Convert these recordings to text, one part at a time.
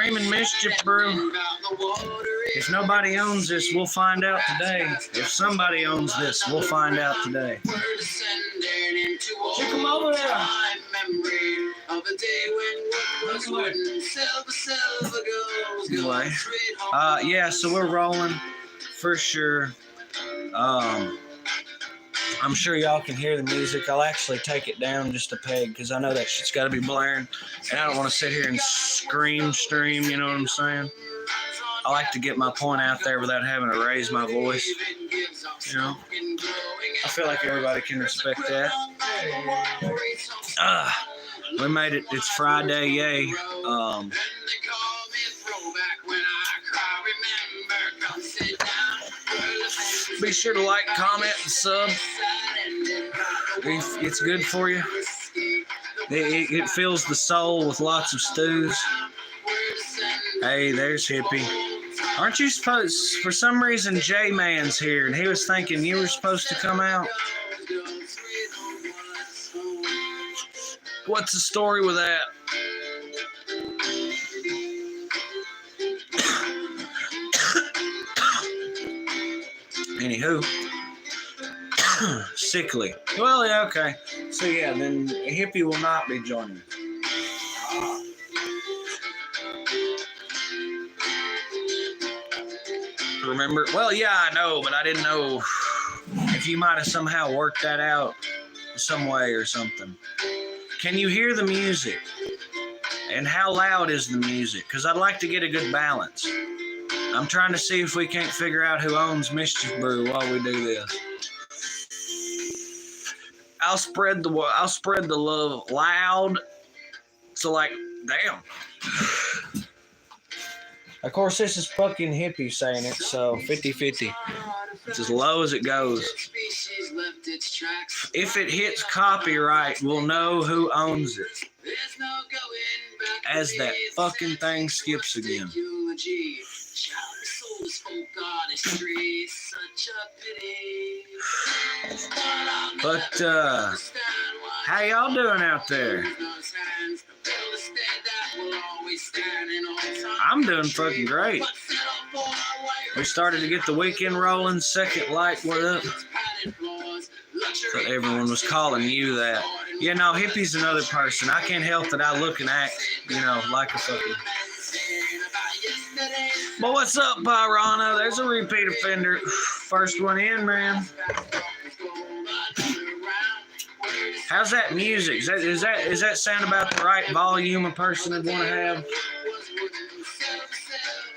Screaming Mischief Brew. If nobody owns this, we'll find out today. If somebody owns this, we'll find out today. Check them over there. Anyway, yeah, so we're rolling for sure. I'm sure y'all can hear the music. I'll actually take it down just a peg because I know that shit's got to be blaring. And I don't want to sit here and stream, you know what I'm saying? I like to get my point out there without having to raise my voice. You know? I feel like everybody can respect that. We made it. It's Friday, yay. Be sure to like, comment, and sub. It's good for you. It fills the soul with lots of stews. Hey, there's Hippie. Aren't you supposed, for some reason, J-Man's here, and he was thinking you were supposed to come out. What's the story with that? Anywho, sickly. Well, yeah, okay. So yeah, then Hippie will not be joining. Remember? Well, yeah, I know, but I didn't know if you might have somehow worked that out some way or something. Can you hear the music? And how loud is the music? Because I'd like to get a good balance. I'm trying to see if we can't figure out who owns Mischief Brew while we do this. I'll spread the love loud. So like, damn. Of course, this is fucking Hippie saying it, so 50-50. It's as low as it goes. If it hits copyright, we'll know who owns it. As that fucking thing skips again. But, how y'all doing out there? I'm doing fucking great. We started to get the weekend rolling. Second light went up. So everyone was calling you that. Yeah, no, Hippie's another person. I can't help that I look and act, you know, like a fucking... But what's up, Pyrana? There's a repeat offender. First one in, man. How's that music? Is that sound about the right volume a person would want to have?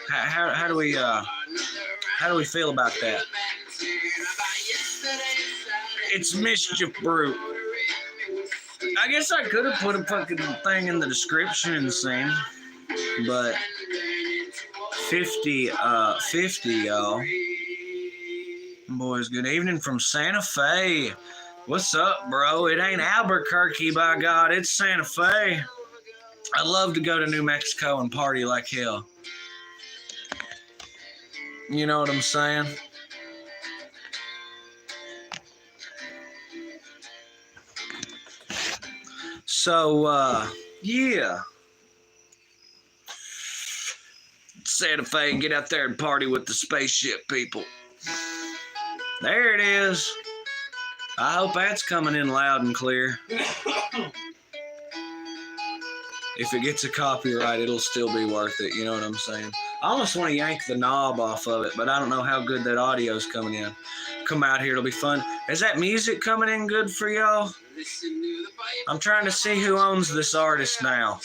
How do we feel about that? It's Mischief Brew. I guess I could have put a fucking thing in the description and seen, but 50, y'all. Boys, good evening from Santa Fe. What's up, bro? It ain't Albuquerque, by God. It's Santa Fe. I'd love to go to New Mexico and party like hell. You know what I'm saying? So, yeah. Santa Fe, get out there and party with the spaceship people. There it is. I hope that's coming in loud and clear. If it gets a copyright, it'll still be worth it. You know what I'm saying? I almost want to yank the knob off of it, but I don't know how good that audio's coming in. Come out here, it'll be fun. Is that music coming in good for y'all? I'm trying to see who owns this artist now.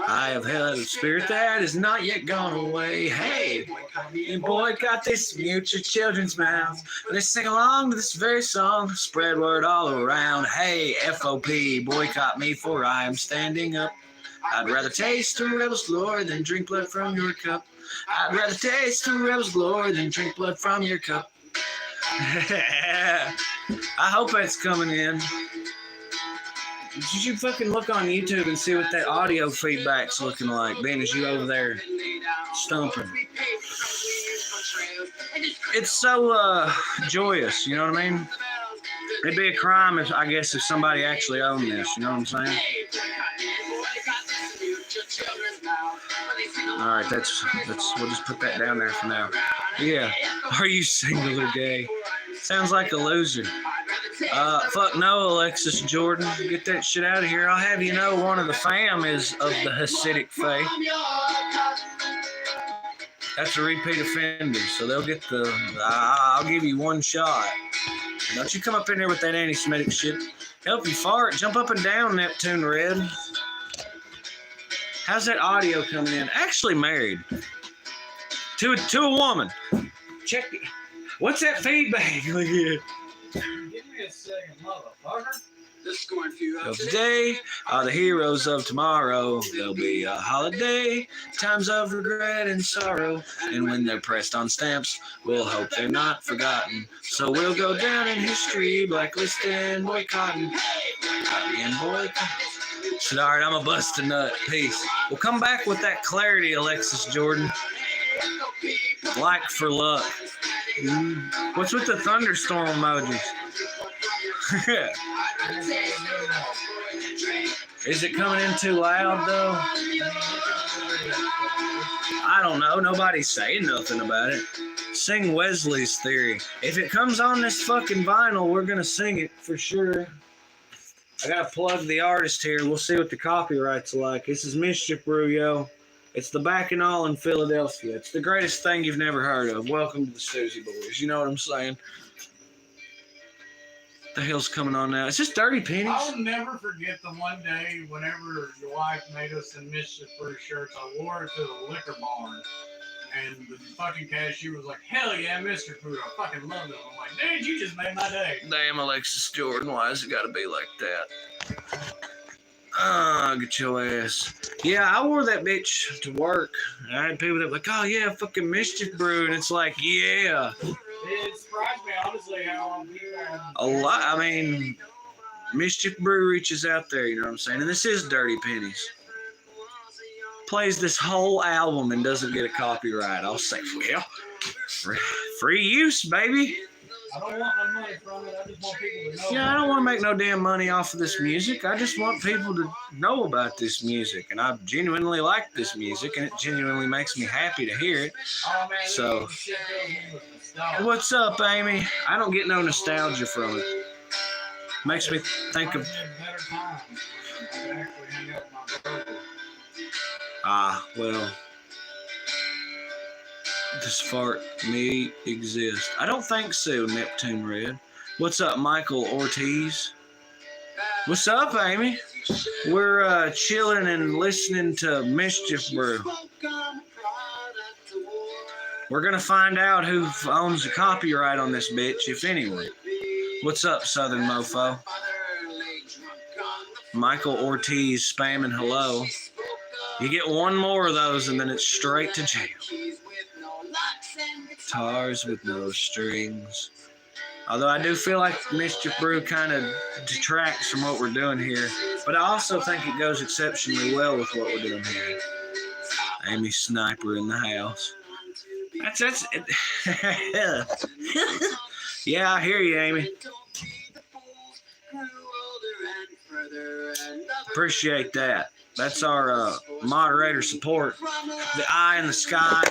I have held a spirit that is not yet gone away. Hey, you boycott this mute your children's mouths. They sing along to this very song. Spread word all around. Hey, FOP, boycott me for I am standing up. I'd rather taste a rebel's glory than drink blood from your cup. I'd rather taste a rebel's glory than drink blood from your cup. I hope that's coming in. You should fucking look on YouTube and see what that audio feedback's looking like, being as you over there stumping. It's so joyous, you know what I mean? It'd be a crime if, I guess, if somebody actually owned this, you know what I'm saying? Alright, we'll just put that down there for now. Yeah. Are you single or gay? Sounds like a loser. Fuck no, Alexis Jordan. Get that shit out of here. I'll have you know one of the fam is of the Hasidic faith. That's a repeat offender, so they'll get I'll give you one shot. Don't you come up in there with that anti-Semitic shit. Help you fart. Jump up and down, Neptune Red. How's that audio coming in? Actually married. To a woman. Check it. What's that feedback? Look here. Give me a second, motherfucker. Of today are the heroes of tomorrow. There'll be a holiday, times of regret and sorrow. And when they're pressed on stamps, we'll hope they're not forgotten. So we'll go down in history, blacklisted and boycotting. And boycotting. So, all right, I'm a bust a nut. Peace. We'll come back with that clarity, Alexis Jordan. Like for luck. What's with the thunderstorm emojis? Is it coming in too loud though? I don't know. Nobody's saying nothing about it. Sing Wesley's Theory. If it comes on this fucking vinyl, we're gonna sing it for sure. I gotta plug the artist here. We'll see what the copyright's like. This is Mischief Brew, yo. It's the Bacchanal in Philadelphia. It's the greatest thing you've never heard of. Welcome to the Stoosey Boys. You know what I'm saying? The hell's coming on now? It's just Dirty Pennies. I'll never forget the one day whenever your wife made us some Mischief Brew shirts. I wore it to the liquor barn, and the fucking cashier was like, "Hell yeah, Mischief Brew! I fucking love it." I'm like, "Dude, you just made my day." Damn, Alexis Jordan, why has it got to be like that? Get your ass. Yeah, I wore that bitch to work. I had people that were like, "Oh yeah, fucking Mischief Brew," and it's like, yeah. It surprised me, honestly, how a lot. I mean, Mischief Brew reaches out there, you know what I'm saying? And this is Dirty Pennies. Plays this whole album and doesn't get a copyright. I'll say, well, free use, baby. I don't want no money from it. I just want people to know. Yeah, I don't want to make no damn money off of this music. I just want people to know about this music. And I genuinely like this music, and it genuinely makes me happy to hear it. Oh, man, so, what's up, Amy? I don't get no nostalgia from it. Makes me think of... well... Does fart me exist? I don't think so, Neptune Red. What's up, Michael Ortiz? What's up, Amy? We're chilling and listening to Mischief Brew. We're gonna find out who owns the copyright on this bitch, if anyone. What's up, Southern Mofo? Michael Ortiz spamming hello. You get one more of those and then it's straight to jail. Guitars with no strings. Although I do feel like Mischief Brew kind of detracts from what we're doing here. But I also think it goes exceptionally well with what we're doing here. Amy Sniper in the house. That's it. Yeah, I hear you, Amy. Appreciate that. That's our moderator support. The eye in the sky.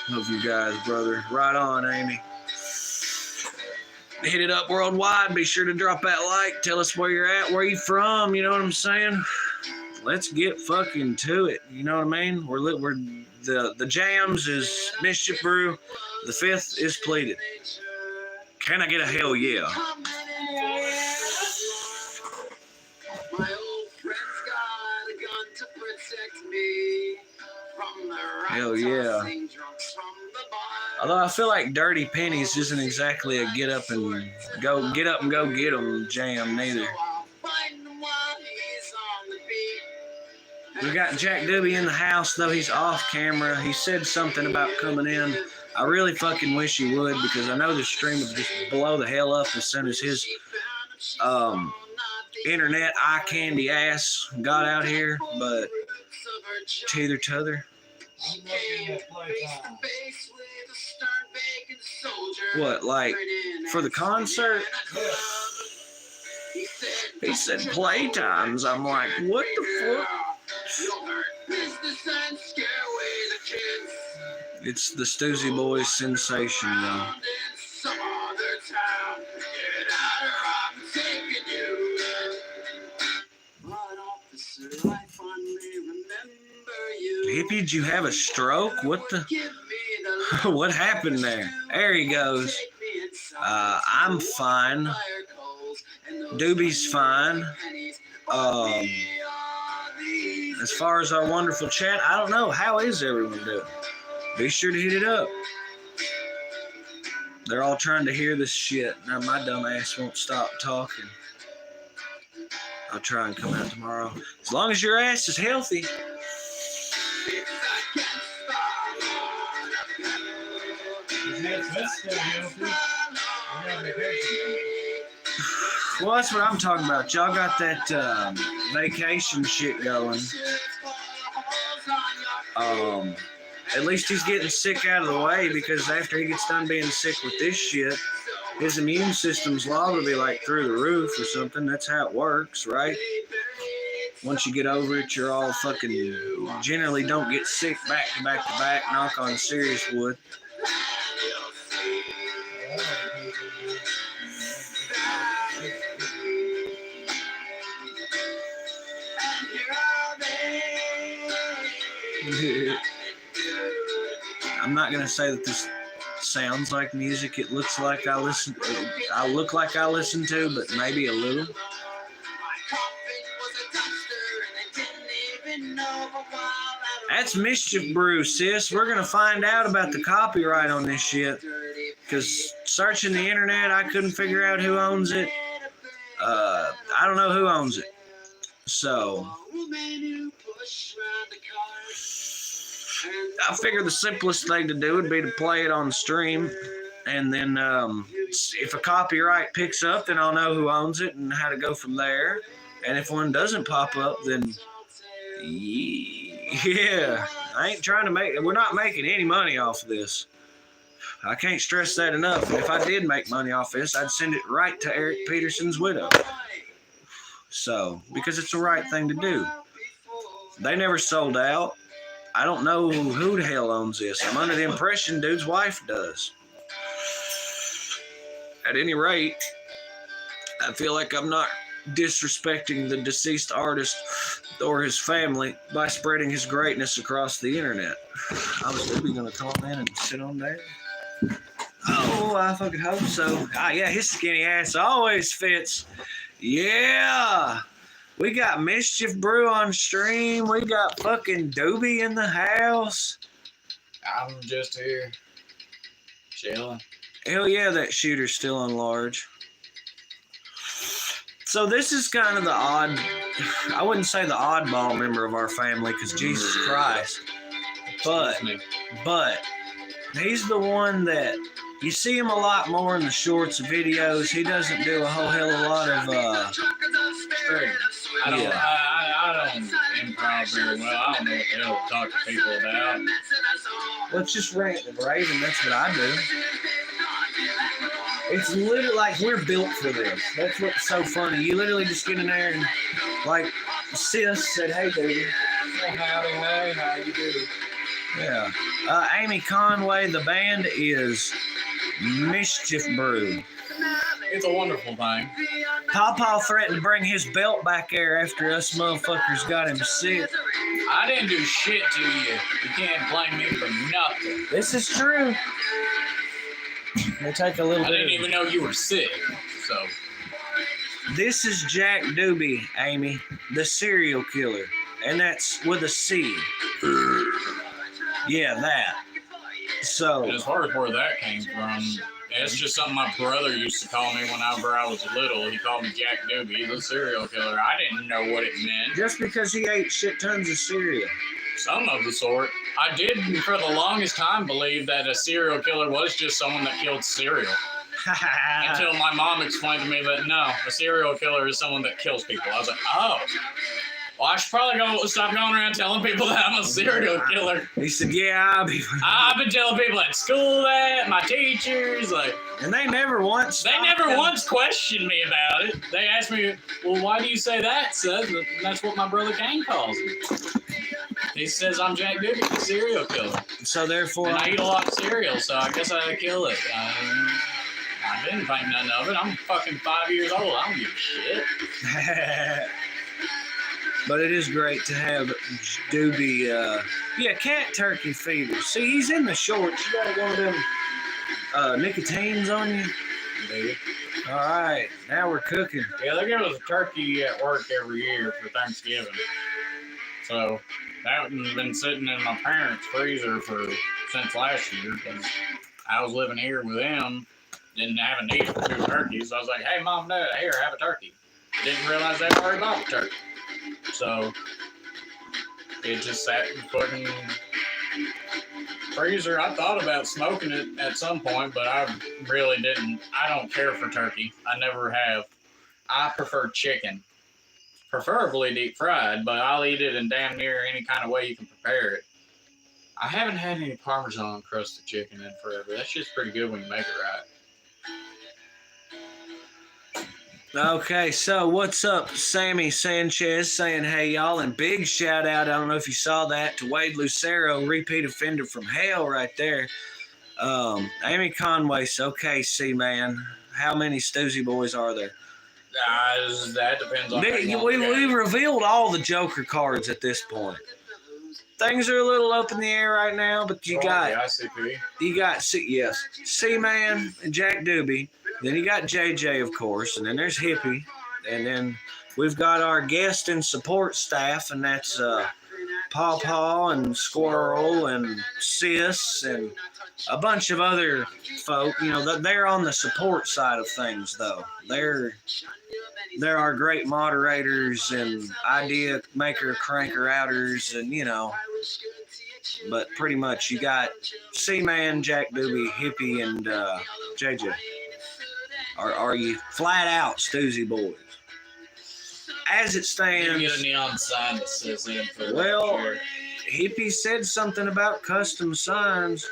Love you guys, brother. Right on, Amy. Hit it up worldwide. Be sure to drop that like. Tell us where you're at, where you from. You know what I'm saying? Let's get fucking to it. You know what I mean? We're the jams is Mischief Brew. The fifth is pleaded. Can I get a hell yeah? Hell yeah. Although I feel like Dirty Pennies isn't exactly a get up and go get them jam neither. We got Jack Doobie in the house, though he's off camera. He said something about coming in. I really fucking wish he would, because I know the stream would just blow the hell up as soon as his internet eye candy ass got out here, but tether. What, like, for the concert? He said playtimes. I'm like, what the fuck? It's the Stoosey Boys sensation, though. Hippie, did you have a stroke? What the? What happened there? There he goes. I'm fine. Doobie's fine. As far as our wonderful chat, I don't know. How is everyone doing? Be sure to hit it up. They're all trying to hear this shit. Now my dumb ass won't stop talking. I'll try and come out tomorrow. As long as your ass is healthy. Well, that's what I'm talking about. Y'all got that vacation shit going. At least he's getting sick out of the way, because after he gets done being sick with this shit, his immune system's liable to be like through the roof or something. That's how it works, right? Once you get over it, you're all fucking, generally don't get sick back to back to back, knock on serious wood. I'm not gonna say that this sounds like music. It looks like I look like I listen to, but maybe a little. That's Mischief Brew, sis. We're gonna find out about the copyright on this shit, because searching the internet, I couldn't figure out who owns it. I don't know who owns it. So I figured the simplest thing to do would be to play it on stream, and then if a copyright picks up, then I'll know who owns it and how to go from there. And if one doesn't pop up, then yeah, I ain't trying to we're not making any money off of this. I can't stress that enough. And if I did make money off this, I'd send it right to Eric Peterson's widow. So, because it's the right thing to do. They never sold out. I don't know who the hell owns this. I'm under the impression dude's wife does. At any rate, I feel like I'm not disrespecting the deceased artist or his family by spreading his greatness across the internet. I was maybe going to come in and sit on there. Oh, I fucking hope so. Yeah, his skinny ass always fits. Yeah. We got Mischief Brew on stream. We got fucking Doobie in the house. I'm just here, chilling. Hell yeah, that shooter's still on large. So this is kind of the odd, I wouldn't say the oddball member of our family, because Jesus Christ. But he's the one that, you see him a lot more in the shorts videos. He doesn't do a whole hell of a lot of, I don't improv very well. I don't know what the hell to talk to people about. Let's just rant and rave, and that's what I do. It's literally like we're built for this. That's what's so funny. You literally just get in there and, like, sis said, hey, dude. Howdy, how you doing? Yeah. Amy Conway, the band is Mischief Brew. It's a wonderful thing. Pawpaw threatened to bring his belt back there after us motherfuckers got him sick. I didn't do shit to you. You can't blame me for nothing. This is true. They take a little I bit. didn't even know you were sick, so. This is Jack Doobie, Amy, the serial killer, and that's with a C. Yeah, that. So. And as far as where that came from, it's just something my brother used to call me whenever I was little. He called me Jack Doobie, the serial killer. I didn't know what it meant. Just because he ate shit tons of cereal. Some of the sort. I did, for the longest time, believe that a serial killer was just someone that killed cereal. Until my mom explained to me that, no, a serial killer is someone that kills people. I was like, oh. Well, I should probably stop going around telling people that I'm a serial killer. He said, yeah, I've been telling people at school that, my teachers, like... And they never once... They never once questioned me about it. They asked me, well, why do you say that, son? And that's what my brother Kane calls me. He says I'm Jack Doobie, the serial killer. So therefore... And I eat a lot of cereal, so I guess I kill it. I didn't think nothing of it. I'm fucking 5 years old. I don't give a shit. But it is great to have Doobie, cat turkey fever. See, he's in the shorts. You got one of them nicotines on you? Dude. All right, now we're cooking. Yeah, they give us a turkey at work every year for Thanksgiving. So that one's been sitting in my parents' freezer since last year because I was living here with them. Didn't have a need for 2 turkeys. So I was like, hey, Mom, Dad, here, have a turkey. Didn't realize they already bought the turkey. So it just sat in the fucking freezer. I thought about smoking it at some point, but I really didn't. I don't care for turkey. I never have. I prefer chicken. Preferably deep fried, but I'll eat it in damn near any kind of way you can prepare it. I haven't had any Parmesan crusted chicken in forever. That shit's pretty good when you make it right. Okay, so what's up? Sammy Sanchez saying, hey, y'all, and big shout out, I don't know if you saw that, to Wade Lucero, repeat offender from hell right there. Amy Conway, okay, man, how many Stoosey Boys are there? That depends on we revealed all the Joker cards at this point. Things are a little up in the air right now, but you got C-Man and Jack Doobie. Then you got JJ, of course, and then there's Hippie, and then we've got our guest and support staff, and that's Paw Paw and Squirrel and Sis and a bunch of other folk. You know, they're on the support side of things, though. They're our great moderators and idea maker, cranker outers, and you know. But pretty much you got C-Man, Jack Doobie, Hippie, and JJ. Are you flat out Stoosey Boys? As it stands, you get a neon sign that says in for Hippie said something about custom signs.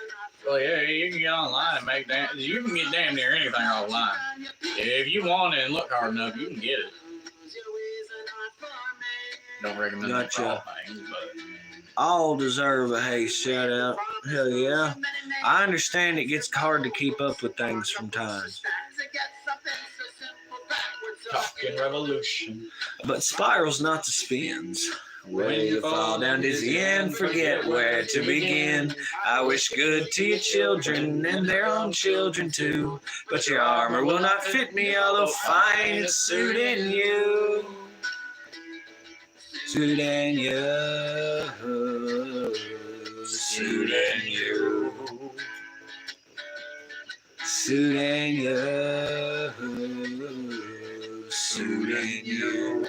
Well, yeah, you can get online and you can get damn near anything online. If you want it and look hard enough, you can get it. Don't recommend it for all things, but all deserve a hey shout out. Hell yeah. I understand it gets hard to keep up with things from times. Talking revolution. But spirals not the spins. Where you fall down dizzy and forget where to begin. I wish good to your children and their own children too. But your armor will not fit me, although fine it's suiting you. Suiting you. Suiting you. Suiting you. Suiting you.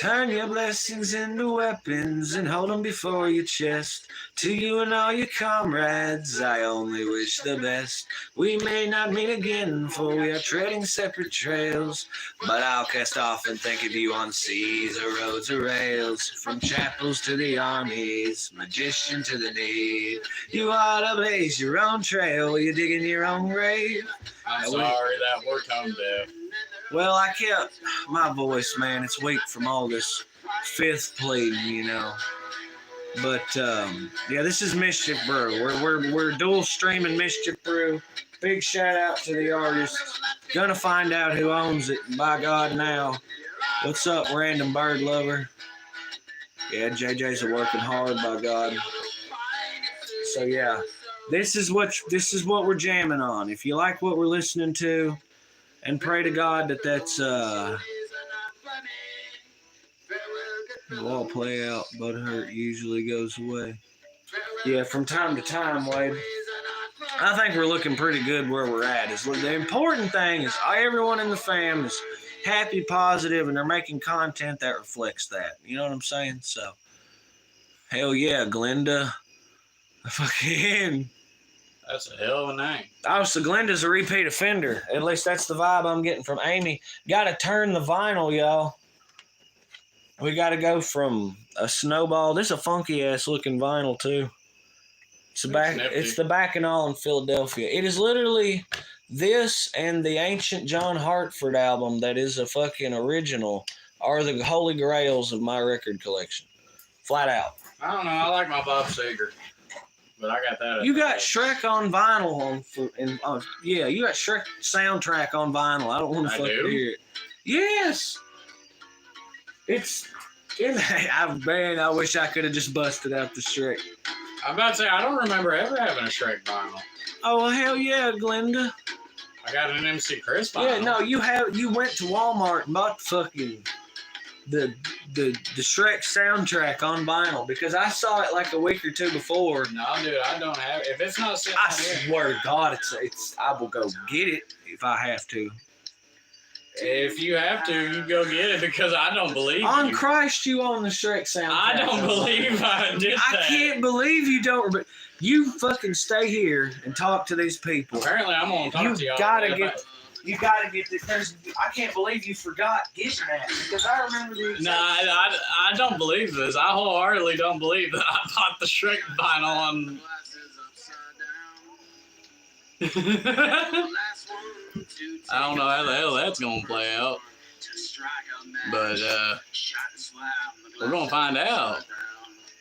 Turn your blessings into weapons and hold them before your chest. To you and all your comrades, I only wish the best. We may not meet again, for we are treading separate trails. But I'll cast off and think of you on seas or roads or rails. From chapels to the armies, magician to the need. You ought to blaze your own trail, you're digging your own grave. I'm sorry that we're tone deaf. Well, I kept my voice, man. It's weak from all this fifth pleading, you know. But yeah, this is Mischief Brew. We're dual streaming Mischief Brew. Big shout out to the artists. Gonna find out who owns it. By God, now. What's up, random bird lover? Yeah, JJ's working hard. By God. So yeah, this is what we're jamming on. If you like what we're listening to. And pray to God that's will all play out, but hurt usually goes away. Yeah, from time to time, Wade. I think we're looking pretty good where we're at. The important thing is everyone in the fam is happy, positive, and they're making content that reflects that. You know what I'm saying? So, hell yeah, Glenda. Fucking. That's a hell of a name. Oh, so Glenda's a repeat offender. At least that's the vibe I'm getting from Amy. Got to turn the vinyl, y'all. We got to go from a snowball. This is a funky ass looking vinyl too. It's the back and all in Philadelphia. It is literally this and the ancient John Hartford album that is a fucking original are the holy grails of my record collection. Flat out. I don't know. I like my Bob Seger, but I got that. You got Shrek on vinyl yeah, you got Shrek soundtrack on vinyl. I don't want to fucking hear it. Yes. I wish I could have just busted out the Shrek. I'm about to say, I don't remember ever having a Shrek vinyl. Oh, well, hell yeah, Glenda. I got an MC Chris vinyl. Yeah, no, you went to Walmart and bought fucking the Shrek soundtrack on vinyl because I saw it like a week or two before. No, dude, I don't have it. If it's not sitting I swear to God, I will go get it if I have to. If you have to, you go get it because I don't believe on you. Christ, you own the Shrek soundtrack. I don't believe I did that. I can't believe you don't. But you fucking stay here and talk to these people. Apparently, I'm gonna talk to y'all. You gotta get this. I can't believe you forgot getting that because I remember these. No, I don't believe this. I wholeheartedly don't believe that I bought the Shrek vinyl on. I don't know how the hell that's gonna play out, but we're gonna find out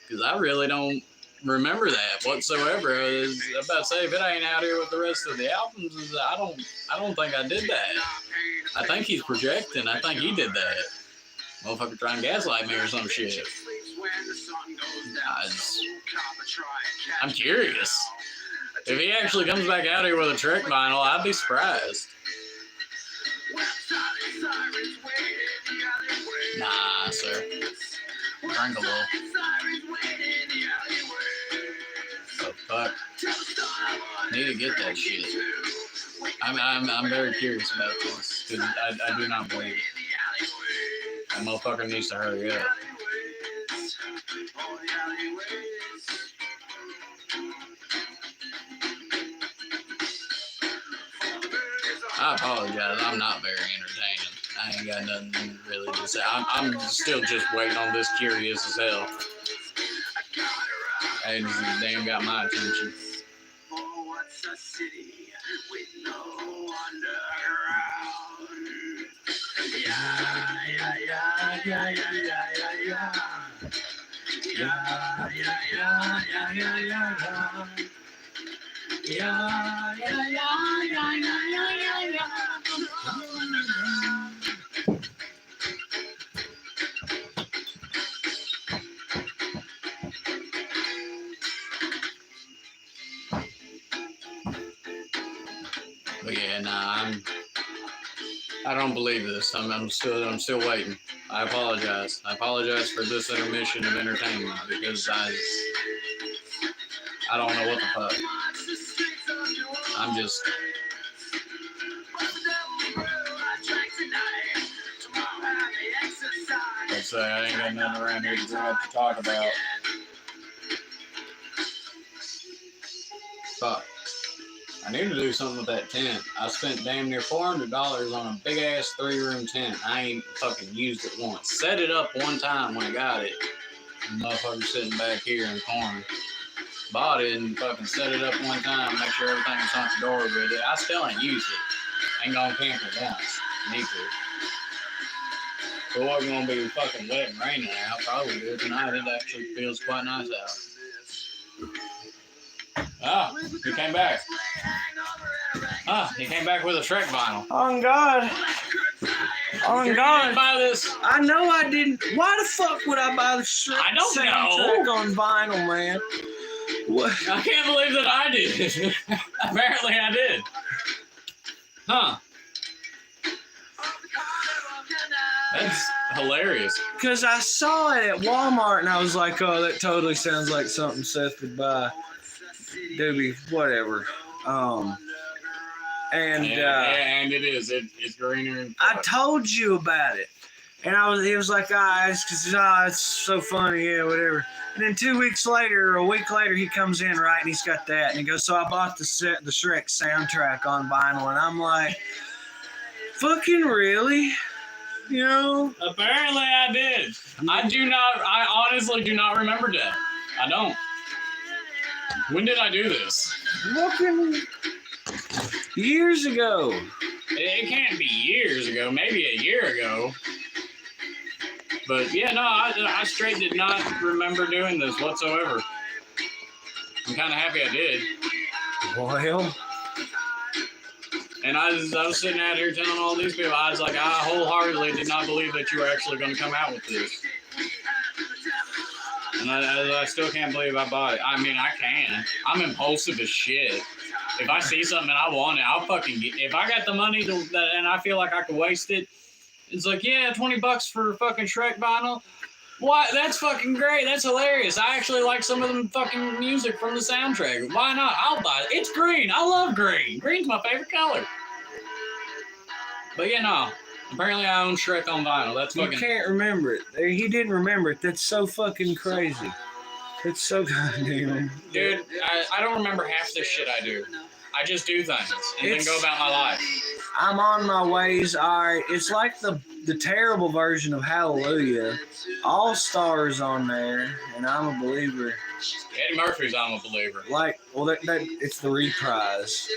because I really don't remember that whatsoever. I was about to say if it ain't out here with the rest of the albums, I don't think I did that. I think he's projecting. I think he did that. Motherfucker trying to gaslight me or some shit. I'm curious. If he actually comes back out here with a Shrek vinyl, I'd be surprised. Nah, sir. Drink a little. Oh, fuck. Need to get that shit. I'm very curious about this, because I do not believe it. That motherfucker needs to hurry up. I apologize. I'm not very entertaining. I ain't got nothing really to say. I'm still just waiting on this curious as hell. Hey, this damn got my attention. But yeah, nah, I don't believe this. I'm still waiting. I apologize. I apologize for this intermission of entertainment because I don't know what the fuck. I'm just. Let's say I ain't got nothing around here to talk about. Fuck. I need to do something with that tent. I spent damn near $400 on a big ass 3-room tent. I ain't fucking used it once. Set it up one time when I got it. The motherfucker sitting back here in the corner. Bought it and fucking set it up one time. Make sure everything's hunky dory with it. I still ain't used it. Ain't gonna camp it once. Need to. But what's gonna be fucking wet and raining out? Probably good tonight. It actually feels quite nice out. Ah, he came back. Ah, he came back with a Shrek vinyl. On God. On God. Didn't buy this. I know I didn't. Why the fuck would I buy the Shrek I don't soundtrack know. on vinyl, man? What? I can't believe that I did. Apparently I did. Huh. That's hilarious. Because I saw it at Walmart and I was like, oh, that totally sounds like something Seth would buy. Doobie, whatever. And and it is. It's greener. And I told you about it. And he was like, it's so funny, yeah, whatever. And then 2 weeks later, or a week later, he comes in, right, and he's got that. And he goes, so I bought the Shrek soundtrack on vinyl. And I'm like, fucking really? You know? Apparently I did. I honestly do not remember that. I don't. When did I do this? Fucking years ago. It can't be years ago, maybe a year ago. But yeah, no, I straight did not remember doing this whatsoever. I'm kind of happy I did. Well. And I was sitting out here telling all these people, I was like, I wholeheartedly did not believe that you were actually going to come out with this. And I still can't believe I bought it. I mean, I can. I'm impulsive as shit. If I see something and I want it, I'll fucking get it. If I got the money and I feel like I could waste it, it's like, yeah, $20 for fucking Shrek Vinyl. Why? That's fucking great. That's hilarious. I actually like some of the fucking music from the soundtrack. Why not? I'll buy it. It's green. I love green. Green's my favorite color. But yeah, no. Apparently I own Shrek on vinyl. That's fucking... You can't remember it. He didn't remember it. That's so fucking crazy. It's so goddamn... Dude, I don't remember half this shit I do. I just do things and then go about my life. I'm on my ways. All right. It's like the terrible version of Hallelujah. All Stars on there, and I'm a Believer. Eddie Murphy's I'm a Believer. Like, well, that it's the reprise.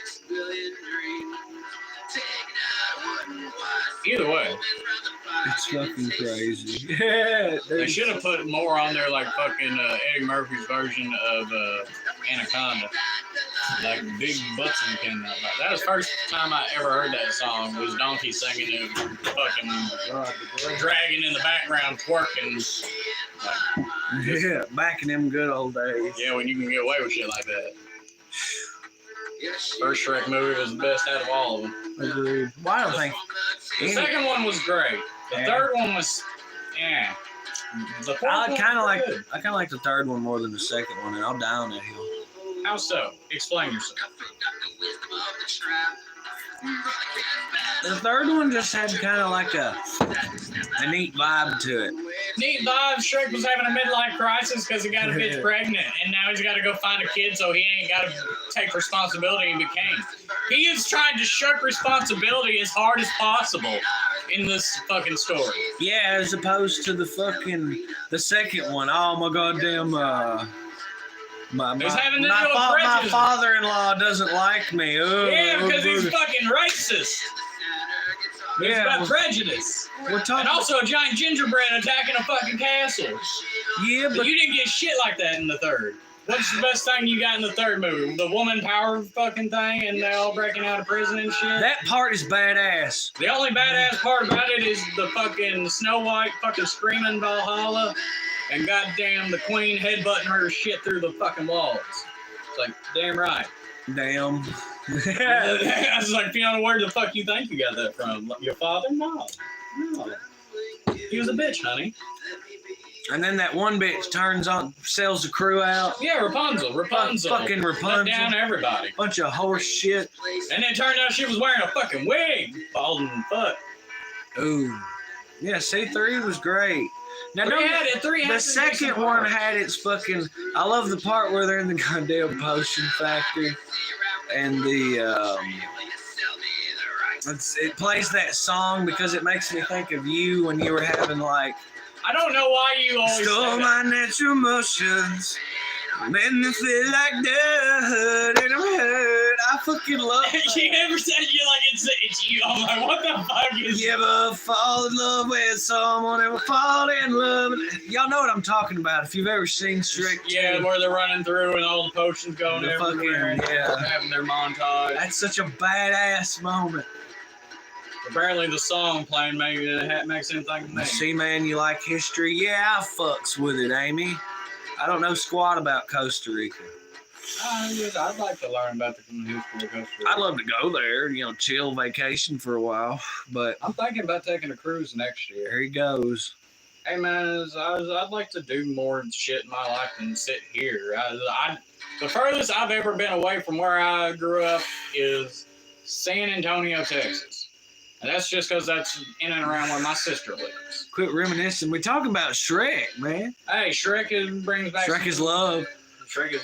Either way. It's fucking crazy. Yeah. They should have put more on there like fucking Eddie Murphy's version of Anaconda. Like Big Butson came out. That was the first time I ever heard that song. Was Donkey singing it, fucking dragging in the background, twerking. Like, yeah, back in them good old days. Yeah, when you can get away with shit like that. First Shrek movie was the best out of all of them. Agreed. Well, I don't think... The second one was great. The third one was... Yeah. The fourth I kind of good. like the third one more than the second one, and I'll die on that hill. How so? Explain yourself. The third one just had kind of like a neat vibe to it. Neat vibe. Shrek was having a midlife crisis because he got a bitch pregnant, and now he's got to go find a kid, so he ain't got to take responsibility and became. He is trying to shirk responsibility as hard as possible in this fucking story. Yeah, as opposed to the second one. Oh my goddamn. My father-in-law doesn't like me. Oh, yeah, because he's fucking racist. He's got prejudice. And also a giant gingerbread attacking a fucking castle. Yeah, but you didn't get shit like that in the third. What's the best thing you got in the third movie? The woman power fucking thing and they all breaking out of prison and shit? That part is badass. The only badass part about it is the fucking Snow White fucking screaming Valhalla and goddamn the queen headbutting her shit through the fucking walls. It's like, damn right. Damn. I was like, Fiona, where the fuck you think you got that from? Your father? No. He was a bitch, honey. And then that one bitch sells the crew out. Yeah, Rapunzel. Fucking Rapunzel. Let down everybody. Bunch of horse shit. And then it turned out she was wearing a fucking wig. Balding fuck. Ooh. Yeah, C3 was great. Now, the second one had its fucking... I love the part where they're in the goddamn potion factory. And it plays that song because it makes me think of you when you were having like... I don't know why you always stole my natural emotions, made me feel like dirt, and I'm hurt. I fucking love it. You ever said you like it's you? I'm like, what the fuck is... You ever fall in love with someone, ever fall in love? Y'all know what I'm talking about if you've ever seen Shrek 2. Yeah, where they're running through and all the potions going everywhere. Having their montage. That's such a badass moment. Apparently the song playing makes him think of me. See, man, you like history? Yeah, I fucks with it, Amy. I don't know squat about Costa Rica. I'd like to learn about the history of Costa Rica. I'd love to go there, chill vacation for a while. But I'm thinking about taking a cruise next year. There he goes. Hey, man, I'd like to do more shit in my life than sit here. The furthest I've ever been away from where I grew up is San Antonio, Texas. And that's just because that's in and around where my sister lives. Quit reminiscing. We're talking about Shrek, man. Hey, Shrek brings back. Shrek is love. Shrek is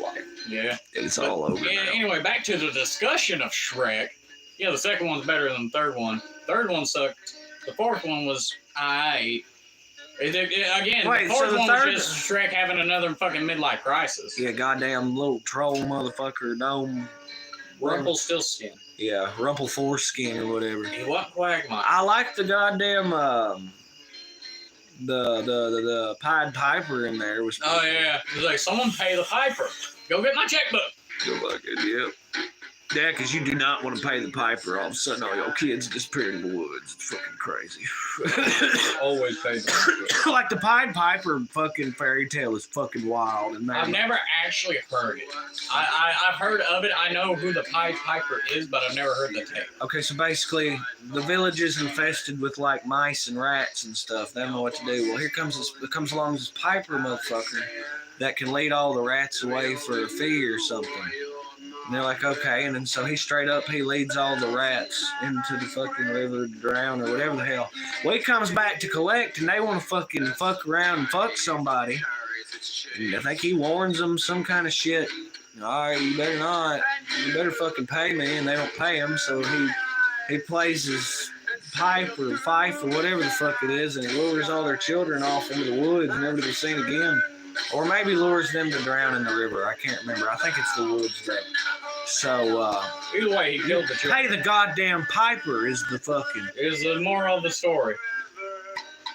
life. Yeah. It's all over. Yeah. Now. Anyway, back to the discussion of Shrek. Yeah, the second one's better than the third one. Third one sucked. The fourth one was aight. Again, Wait, the fourth so the one third... was just Shrek having another fucking midlife crisis. Yeah, goddamn little troll motherfucker dome. Rumpelstiltskin. Yeah, Rumple Foreskin or whatever. He wasn't Quagmire. I like the goddamn the Pied Piper in there was. Oh yeah, he's like, someone pay the piper. Go get my checkbook. Go fucking yep. Yeah, because you do not want to pay the piper. All of a sudden, all your kids disappear in the woods. It's fucking crazy. Always pay the piper. Like the Pied Piper fucking fairy tale is fucking wild. And I've never actually heard it. I've heard of it. I know who the Pied Piper is, but I've never heard the tale. Okay, so basically, the village is infested with like mice and rats and stuff. They don't know what to do. Well, here comes along this Piper motherfucker that can lead all the rats away for a fee or something. And they're like, okay, and then so he leads all the rats into the fucking river to drown or whatever the hell. Well, he comes back to collect, and they want to fucking fuck around and fuck somebody. And I think he warns them some kind of shit. All right, you better not. You better fucking pay me, and they don't pay him, so he plays his pipe or fife or whatever the fuck it is, and he lures all their children off into the woods, never to be seen again. Or maybe lures them to drown in the river. I can't remember. I think it's the woods, though. So, either way, he killed the children. Pay the goddamn piper is the fucking... Is the moral of the story.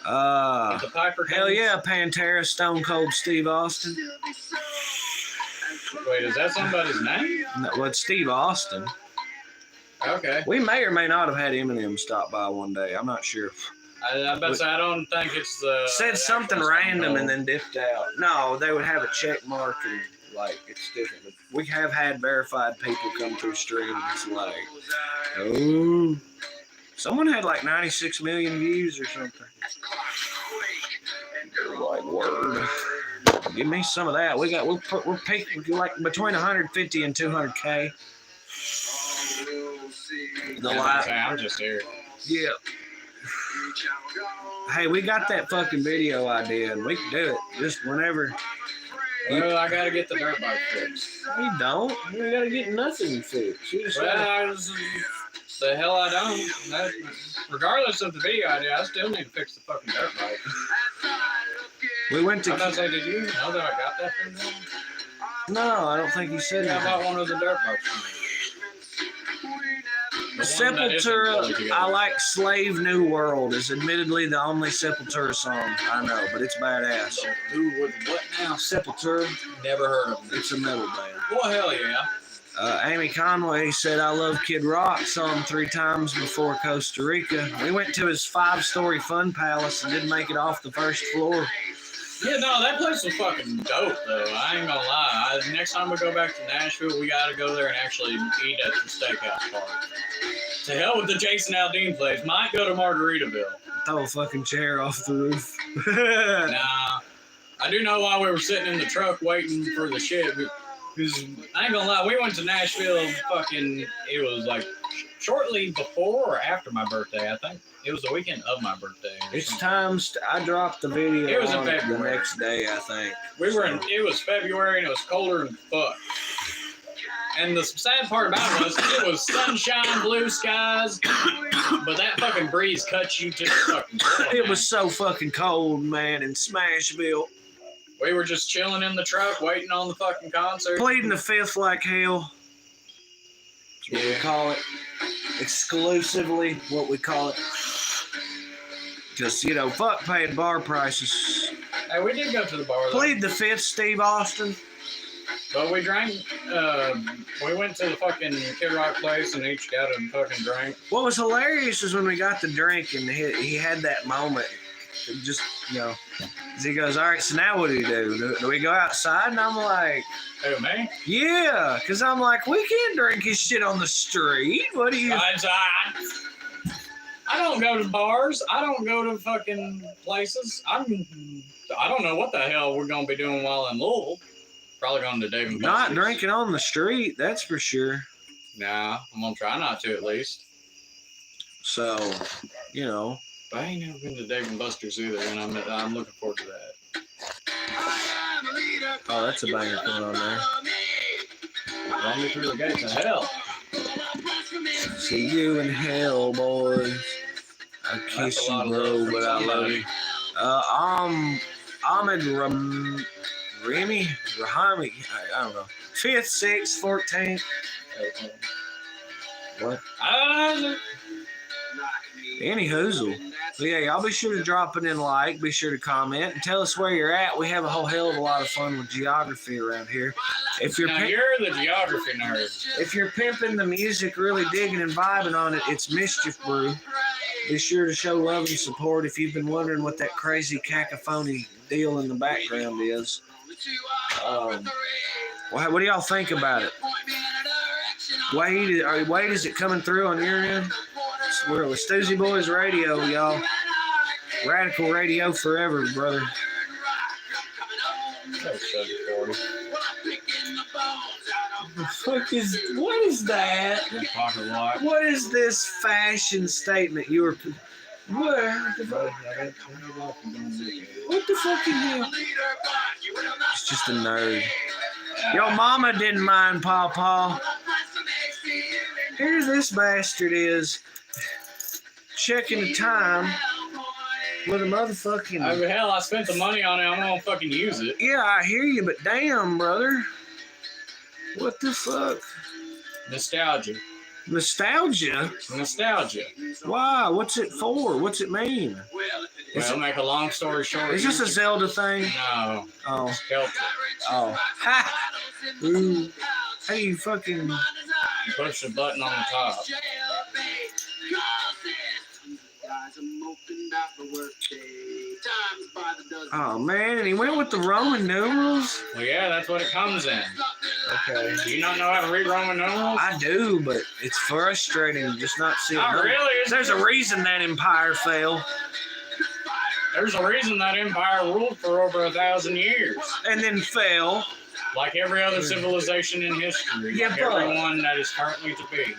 The piper comes... Hell yeah, Pantera, Stone Cold Steve Austin. Wait, is that somebody's name? No, well, it's Steve Austin. Okay. We may or may not have had Eminem stop by one day. I'm not sure. I don't think it's the... Said something random and then dipped out. No, they would have a check mark and, like, it's different. But we have had verified people come through stream. It's like, oh. Someone had like 96 million views or something. Like, word. Give me some of that. We're peaking like between 150 and 200K. The live. I'm just here. Yeah. Hey, we got that fucking video idea, and we can do it just whenever. Well, I gotta get the dirt bike fixed. You don't. You gotta get nothing fixed. You just the hell I don't. Regardless of the video idea, I still need to fix the fucking dirt bike. We went to. I was about to say, did you know that I got that thing going? No, I don't think you said Yeah, I that. bought one of the dirt bikes. The Sepultura, I like Slave New World, is admittedly the only Sepultura song I know, but it's badass. Who with what now? Sepultura, Never heard of them. it's a metal band. Well, hell yeah. Amy Conway said, I love Kid Rock, saw him 3 times before Costa Rica. We went to his 5-story fun palace and didn't make it off the first floor. Yeah, no, that place was fucking dope, though. I ain't gonna lie. Next time we go back to Nashville, we gotta go there and actually eat at the steakhouse part. To hell with the Jason Aldean place. Might go to Margaritaville. Throw a fucking chair off the roof. Nah. I do know why we were sitting in the truck waiting for the shit. Because, I ain't gonna lie, we went to Nashville it was like shortly before or after my birthday, I think. It was the weekend of my birthday. It's time. I dropped the video. It was in on February. The next day, I think. It was February and it was colder than fuck. And the sad part about it was sunshine, blue skies, but that fucking breeze cuts you to the fucking core, It man. was so fucking cold, man, in Smashville. We were just chilling in the truck, waiting on the fucking concert. Pleading the fifth like hell. That's what we call it. Exclusively what we call it. Just, fuck paying bar prices. Hey, we did go to the bar, though. Plead the fifth, Steve Austin. But we drank, we went to the fucking Kid Rock place and each got a fucking drink. What was hilarious is when we got the drink and he had that moment. Just, he goes, all right, so now what do you do? Do we go outside? And I'm like, Who, me? yeah, because I'm like, we can't drink his shit on the street. What do you... I don't go to bars. I don't go to fucking places. I don't know what the hell we're going to be doing while in Louisville. Probably going to Dave and Not Buster's. drinking on the street, that's for sure. Nah, I'm going to try not to at least. So, you know. I ain't never been to Dave and Buster's either, and I'm looking forward to that. Oh, that's a banger coming on there. Run me through the gates of hell. See you in hell, boys. I kiss That's a you, lot of bro, love from but I love somebody. you. Ahmed Rahimi? I don't know. 5th, 6th, 14th. What? Any hoozle. But yeah, y'all be sure to drop it in a like. Be sure to comment and tell us where you're at. We have a whole hell of a lot of fun with geography around here. If you're Now, you're the geography nerd. if you're pimping the music, really digging and vibing on it, it's Mischief Brew. Be sure to show love and support if you've been wondering what that crazy cacophony deal in the background is. What do y'all think about it? Wade, is it coming through on your end? We're with Stoosey Boys Radio, y'all. Radical radio forever, brother. What is that? Pocket watch. What is this fashion statement you were? What the fuck? What the fuck is that? It's just a nerd. Your mama didn't mind, Pawpaw. Here this bastard is checking the time with a motherfucking. I mean, hell, I spent the money on it. I'm gonna fucking use it. Yeah, I hear you, but damn, brother. What the fuck? Nostalgia. Nostalgia? Nostalgia. Why? What's it for? What's it mean? Well, make a long story short. Is this a Zelda thing? No. Oh. It's Celtic. Oh. Ha! Ooh. How do you fucking... You push the button on the top. Oh, man, and he went with the Roman numerals? Well, yeah, that's what it comes in. Okay. Do you not know how to read Roman numerals? I do, but it's frustrating to just not see it. Not really. There's a reason that empire fell. There's a reason that empire ruled for over 1,000 years. And then fell. Like every other civilization in history. Yeah, like but- everyone that is currently to be.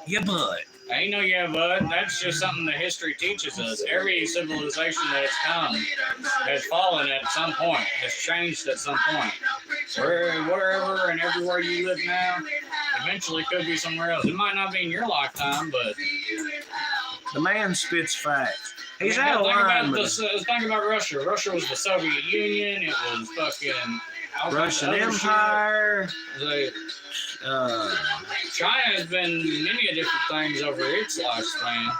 Yeah, but... Ain't no yeah, bud. That's just something that history teaches us. Every civilization that has come has fallen at some point, has changed at some point. Wherever and everywhere you live now, eventually could be somewhere else. It might not be in your lifetime, but... The man spits facts. He's I mean, out of line. Think about Russia. Russia was the Soviet Union. It was fucking... Russian Empire. China has been many different things over its lifespan.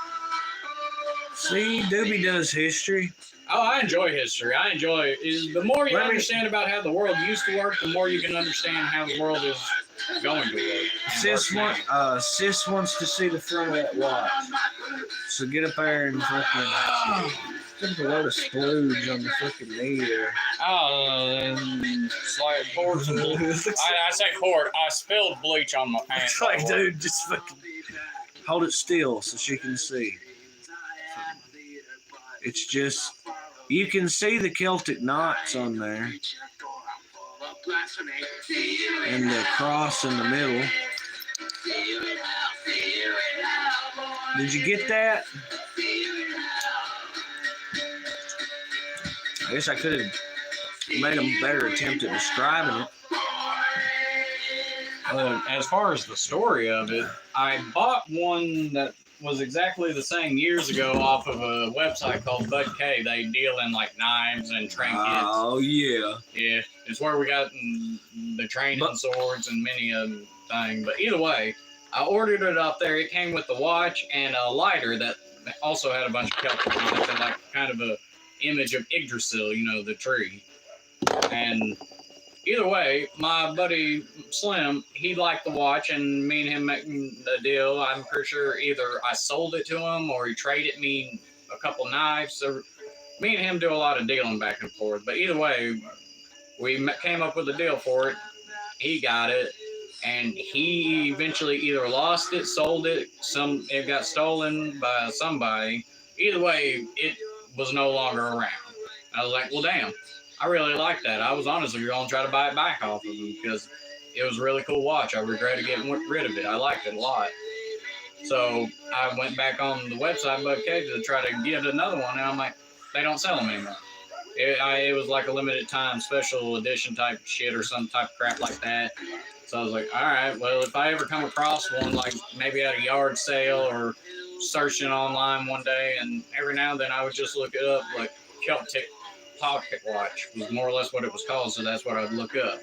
See, Doobie does history. Oh, I enjoy history. The more you understand about how the world used to work, the more you can understand how the world is going to work. Sis wants to see the front of that watch. So get up there and fucking put a load of splooge on the fucking knee there. Oh, it's like poured some bleach. I say poured. I spilled bleach on my pants. It's like, dude, just fucking hold it still so she can see. It's just, you can see the Celtic knots on there. And the cross in the middle. Did you get that? I guess I could have made a better attempt at describing it. As far as the story of it, I bought one that was exactly the same years ago off of a website called Bud K. They deal in like knives and trinkets. Oh, yeah. Yeah, it's where we got the training swords and many of them things. But either way, I ordered it off there. It came with the watch and a lighter that also had a bunch of Celtic on it, and like kind of a image of Yggdrasil, you know, the tree. And either way, my buddy Slim, he liked the watch, and me and him making the deal. I'm pretty sure either I sold it to him or he traded me a couple knives. So me and him do a lot of dealing back and forth. But either way, we came up with a deal for it. He got it, and he eventually either lost it, sold it, it got stolen by somebody. Either way, it was no longer around. I was like, well, damn. I really like that. I was honestly going to try to buy it back off of him because it was a really cool watch. I regretted getting rid of it. I liked it a lot. So I went back on the website, Bud Cage, to try to get another one, and I'm like, they don't sell them anymore. It was like a limited time special edition type shit or some type of crap like that. So I was like, all right, well, if I ever come across one, like maybe at a yard sale or searching online one day, and every now and then I would just look it up, like Celtic pocket watch was more or less what it was called, so that's what I'd look up.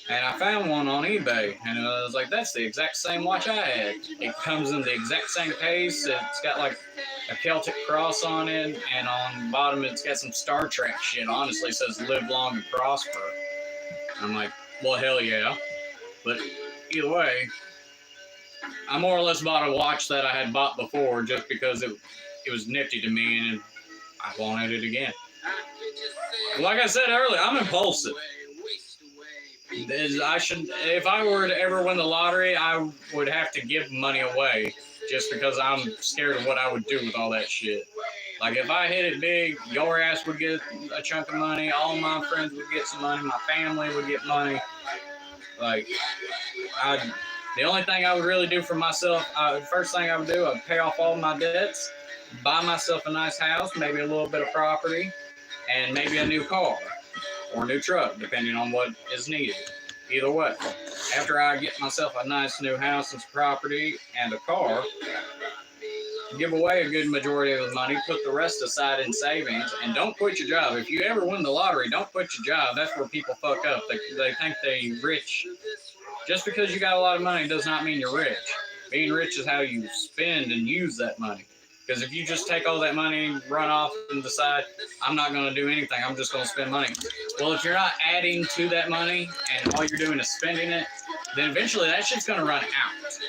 And I found one on eBay, and I was like, that's the exact same watch I had. It comes in the exact same case. It's got like a Celtic cross on it, and on the bottom it's got some Star Trek shit. Honestly, it says live long and prosper. I'm like, well, hell yeah. But either way, I more or less bought a watch that I had bought before just because it was nifty to me, and I wanted it again. Like I said earlier, I'm impulsive. If I were to ever win the lottery, I would have to give money away just because I'm scared of what I would do with all that shit. Like, if I hit it big, your ass would get a chunk of money, all my friends would get some money, my family would get money. Like, the only thing I would really do for myself, first thing I would do, I'd pay off all my debts, buy myself a nice house, maybe a little bit of property, and maybe a new car. Or a new truck, depending on what is needed. Either way. After I get myself a nice new house and some property and a car, give away a good majority of the money, put the rest aside in savings, and don't quit your job. If you ever win the lottery, don't quit your job. That's where people fuck up. They think they're rich. Just because you got a lot of money does not mean you're rich. Being rich is how you spend and use that money. Because if you just take all that money, run off, and decide, I'm not going to do anything, I'm just going to spend money. Well, if you're not adding to that money and all you're doing is spending it, then eventually that shit's going to run out.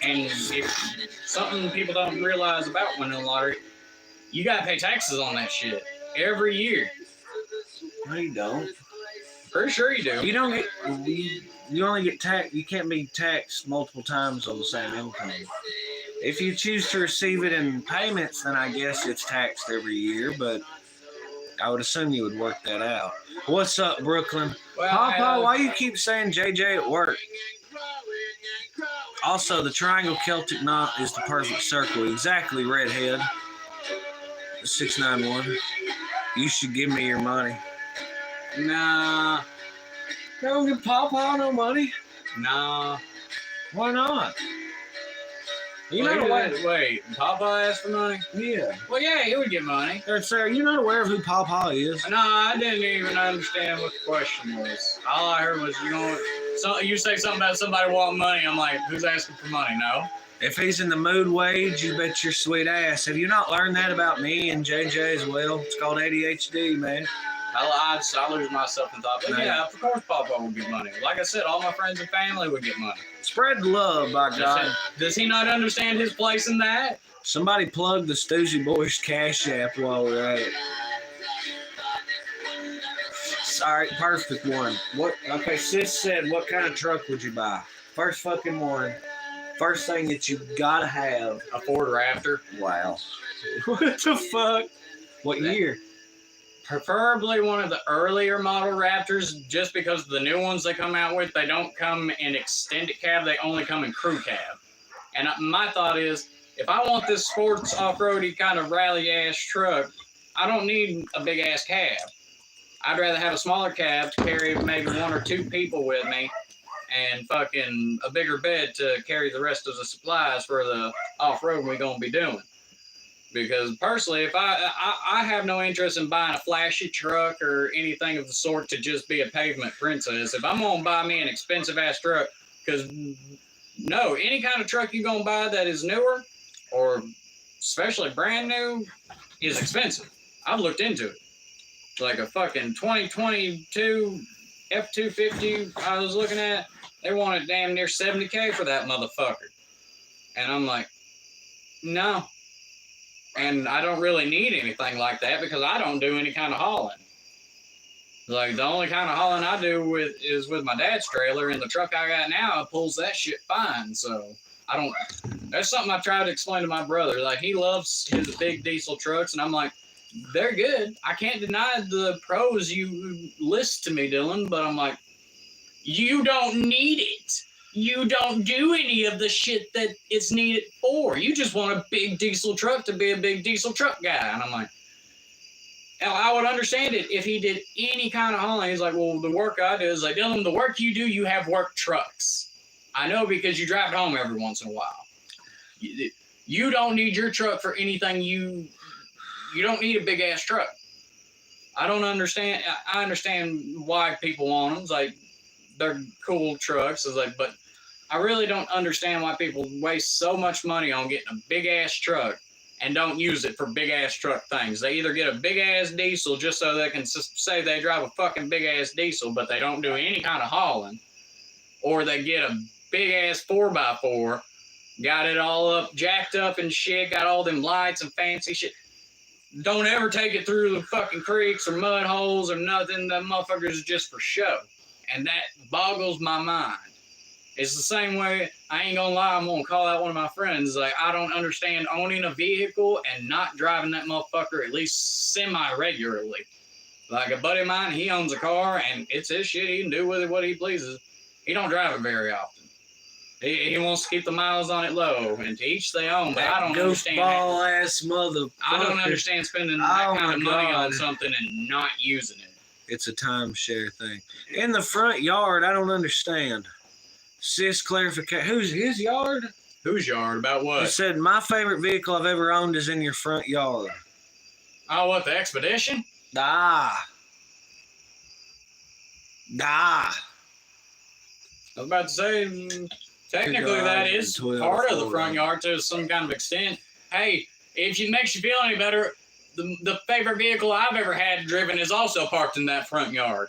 And if something people don't realize about winning the lottery, you got to pay taxes on that shit every year. No, you don't. Pretty sure you do. You don't get. You only get taxed. You can't be taxed multiple times on the same income. If you choose to receive it in payments, then I guess it's taxed every year. But I would assume you would work that out. What's up, Brooklyn? Well, Papa, why you keep saying JJ at work? Also, the triangle Celtic knot is the perfect circle. Exactly, redhead. 691. You should give me your money. Nah. Don't give Papa no money. Nah. Why not? You Well, not aware? Wait, Papa asked for money? Yeah. Well, yeah, he would get money. Sir, you're not aware of who Papa is? No, I didn't even understand what the question was. All I heard was, you say something about somebody wanting money. I'm like, who's asking for money? No. If he's in the mood wage, you bet your sweet ass. Have you not learned that about me and JJ as well? It's called ADHD, man. I lose myself and thought, but No. yeah, of course Papa would get money. Like I said, all my friends and family would get money. Spread love, by God. Does he not understand his place in that? Somebody plug the Stoosey Boys Cash App while we're at it. All right, perfect one. Okay, sis said, what kind of truck would you buy? First fucking one. First thing that you gotta have. A Ford Raptor. Wow. What the fuck? What year? Preferably one of the earlier model Raptors, just because the new ones they come out with, they don't come in extended cab, they only come in crew cab. And my thought is, if I want this sports off-roady kind of rally-ass truck, I don't need a big-ass cab. I'd rather have a smaller cab to carry maybe one or two people with me, and fucking a bigger bed to carry the rest of the supplies for the off-road we're going to be doing. Because personally, if I have no interest in buying a flashy truck or anything of the sort to just be a pavement princess. If I'm going to buy me an expensive ass truck, because no, any kind of truck you're going to buy that is newer or especially brand new is expensive. I've looked into it. Like a fucking 2022 F-250 I was looking at, they wanted damn near $70K for that motherfucker. And I'm like, no. And I don't really need anything like that because I don't do any kind of hauling. Like, the only kind of hauling I do is with my dad's trailer, and the truck I got now pulls that shit fine. So I don't. That's something I try to explain to my brother. Like, he loves his big diesel trucks, and I'm like, they're good. I can't deny the pros you list to me, Dylan, but I'm like, you don't need it. you don't do any of the shit that it's needed for. You just want a big diesel truck to be a big diesel truck guy. And I'm like, now, I would understand it if he did any kind of hauling. He's like, well, the work I do is like, Dylan, the work you do, you have work trucks. I know because you drive it home every once in a while. You don't need your truck for anything. You don't need a big ass truck. I don't understand. I understand why people want them. It's like, they're cool trucks. It's like, but I really don't understand why people waste so much money on getting a big ass truck and don't use it for big ass truck things. They either get a big ass diesel just so they can say they drive a fucking big ass diesel, but they don't do any kind of hauling, or they get a big ass 4x4, got it all up, jacked up and shit, got all them lights and fancy shit. Don't ever take it through the fucking creeks or mud holes or nothing. That motherfuckers is just for show. And that boggles my mind. It's the same way, I ain't gonna lie, I'm gonna call out one of my friends. Like, I don't understand owning a vehicle and not driving that motherfucker at least semi-regularly. Like, a buddy of mine, he owns a car, and it's his shit. He can do with it what he pleases. He don't drive it very often. He wants to keep the miles on it low, and to each their own, but I don't understand. Goofball-ass motherfucker. I don't understand spending that kind of money on something and not using it. It's a timeshare thing. In the front yard, I don't understand. Sis clarification. Who's his yard? Whose yard? About what? It said, my favorite vehicle I've ever owned is in your front yard. Oh, what, the Expedition? Ah. I was about to say, technically that is part of the front yard to some kind of extent. Hey, if it makes you feel any better, the favorite vehicle I've ever had driven is also parked in that front yard.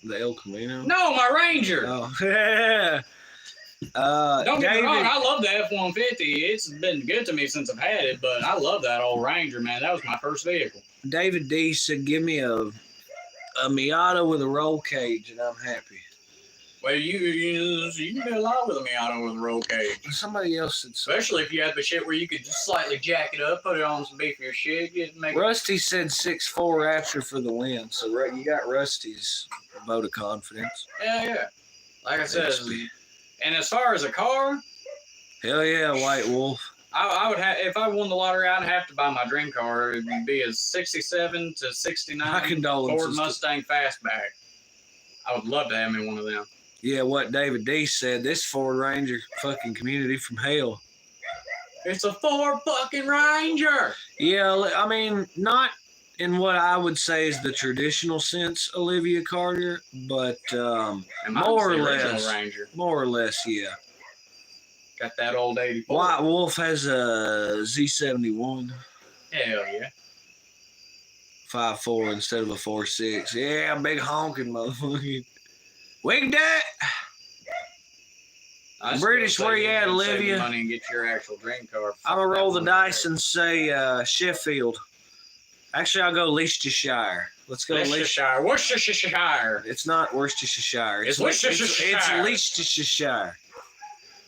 The El Camino? No, my Ranger. Oh, yeah. Don't get me David, wrong, I love the F-150. It's been good to me since I've had it, but I love that old Ranger, man. That was my first vehicle. David D said, give me a Miata with a roll cage, and I'm happy. Well, you can do a lot with a Miata with a roll cage. Somebody else said something. Especially if you had the shit where you could just slightly jack it up, put it on some beefier shit. Rusty said 6'4" Raptor for the win. So you got Rusty's vote of confidence. Yeah. Like I said, and as far as a car, hell yeah, White Wolf. I would have, if I won the lottery, I'd have to buy my dream car. It would be a 67 to 69 Ford Mustang Fastback. I would love to have me one of them. Yeah, what David D said, this Ford Ranger fucking community from hell. It's a Ford fucking Ranger. Yeah, I mean, not in what I would say is the traditional sense, Olivia Carter, but more or less. Ranger. More or less, yeah. Got that old 84. White Wolf has a Z71. Hell yeah. 5'4" instead of a 4'6". Yeah, big honking motherfucker. Wig that. British, where you at, Olivia? Money and get your actual dream car. I'm gonna roll the dice and say Sheffield. Actually, I'll go Leicestershire. Let's go Leicestershire. Worcestershire. It's not Worcestershire. It's Worcestershire. It's Leicestershire.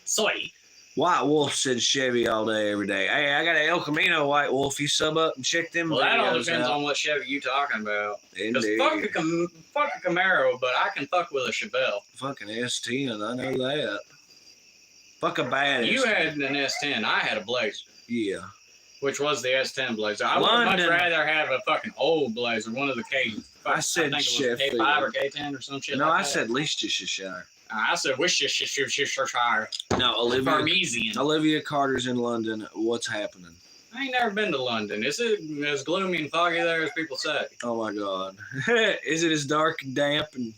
Sweet. White Wolf said Chevy all day, every day. Hey, I got an El Camino, White Wolf. You sub up and check them. Well, that all depends on what Chevy you talking about. Because fuck a Camaro, but I can fuck with a Chevelle. Fucking S10, I know that. Fuck a bad You S10. had an S10. I had a Blazer. Yeah. Which was the S10 Blazer. I would much rather have a fucking old Blazer, one of the K. I said Sheffield. K5 or K10 or some shit no, like that. I said Leicestershire. I said Worcestershire. No, Olivia Carter's in London. What's happening? I ain't never been to London. Is it as gloomy and foggy there as people say? Oh my God. Is it as dark and damp and,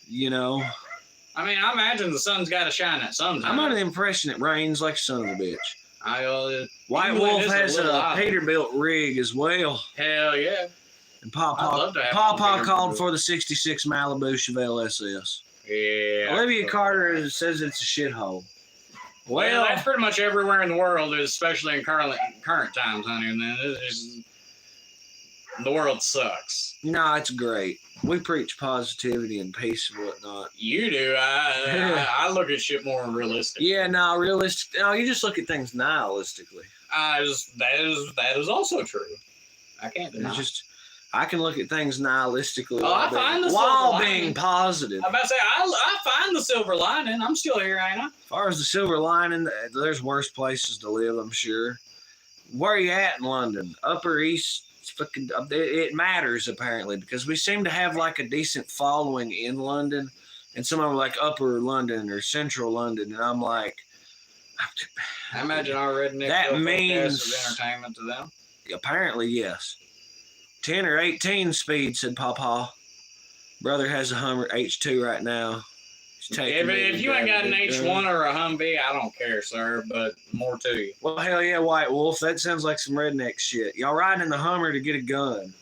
you know? I mean, I imagine the sun's got to shine at some time. I'm under the impression it rains like a son of a bitch. White Wolf has a Peterbilt rig as well. Hell yeah. And Pawpaw called for the 66 Malibu Chevelle SS. Yeah. Olivia Carter says it's a shithole. Well, that's pretty much everywhere in the world, especially in current times, honey. And then the world sucks. No, it's great. We preach positivity and peace and whatnot. You do. I look at shit more realistic. Yeah, no, realistic. No, you just look at things nihilistically. That is also true. I can't deny. I can look at things nihilistically Oh, I find the while silver being lining. positive. I'm about to say, I find the silver lining. I'm still here, ain't I? As far as the silver lining, there's worse places to live, I'm sure. Where are you at in London? Upper East? It matters, apparently, because we seem to have like a decent following in London, and some of them are like Upper London or Central London, and I'm like... I imagine our redneck That means... is entertainment to them. Apparently, yes. 10 or 18 speed, said Pawpaw. Brother has a Hummer H2 right now. If you ain't got an H1 or a Humvee, I don't care, sir, but more to you. Well, hell yeah, White Wolf. That sounds like some redneck shit. Y'all riding in the Hummer to get a gun.